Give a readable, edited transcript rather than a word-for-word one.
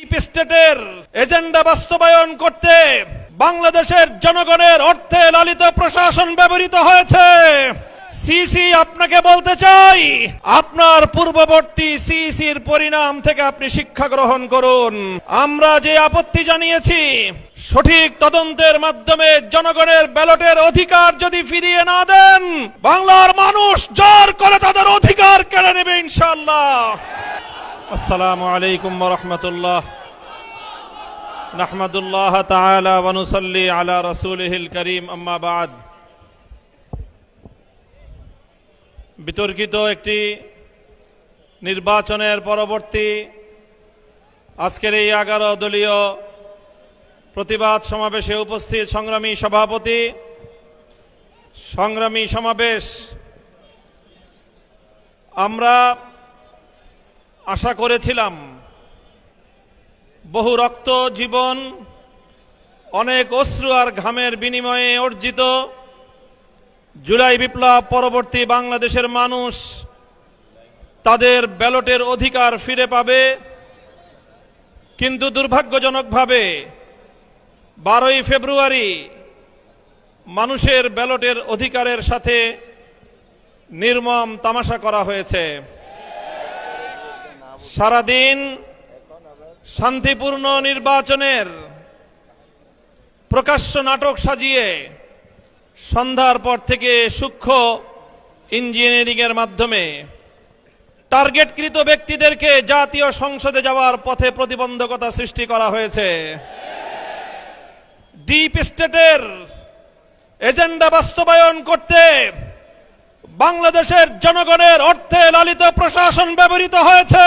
Deep স্টেটের agenda বাস্তবায়ন করতে বাংলাদেশের জনগণের অর্থে লালিত প্রশাসন ব্যবহৃত হয়েছে। সিসি আপনাকে বলতে চাই, আপনার পূর্ববর্তী সিসির পরিণাম থেকে আপনি শিক্ষা গ্রহণ করুন। আমরা যে আপত্তি জানিয়েছি, সঠিক তদন্তের মাধ্যমে জনগণের ব্যালটের অধিকার যদি ফিরিয়ে না দেন, বাংলার মানুষ জোর করে তাদের অধিকার কেড়ে নেবে ইনশাআল্লাহ। আসসালামু আলাইকুম ওয়া রাহমাতুল্লাহ। নাহমাদুল্লাহ তাআলা ওয়া নুসাল্লি আলা রাসূলিহিল কারীম, আম্মা বা'দ। বিতর্কিত একটি নির্বাচনের পরবর্তী আজকের এই 11 দলীয় প্রতিবাদ সমাবেশে উপস্থিত সংগ্রামী সভাপতি, সংগ্রামী সমাবেশ, আমরা আশা করেছিলাম বহু রক্ত, জীবন, অনেক অশ্রু আর ঘামের বিনিময়ে অর্জিত জুলাই বিপ্লব পরবর্তী বাংলাদেশের মানুষ তাদের ব্যালটের অধিকার ফিরে পাবে। কিন্তু দুর্ভাগ্যজনকভাবে 12ই ফেব্রুয়ারি মানুষের ব্যালটের অধিকারের সাথে নির্মম তামাশা করা হয়েছে। সারাদিন শান্তিপূর্ণ নির্বাচনের প্রকাশ্য নাটক সাজিয়ে সন্ধ্যার পর থেকে সূক্ষ্ম ইঞ্জিনিয়ারিং এর মাধ্যমে টার্গেটকৃত ব্যক্তিদেরকে জাতীয় সংসদে যাওয়ার পথে প্রতিবন্ধকতা সৃষ্টি করা হয়েছে। ডিপ স্টেটের এজেন্ডা বাস্তবায়ন করতে বাংলাদেশের জনগণের অর্থে লালিত প্রশাসন ব্যবহৃত হয়েছে।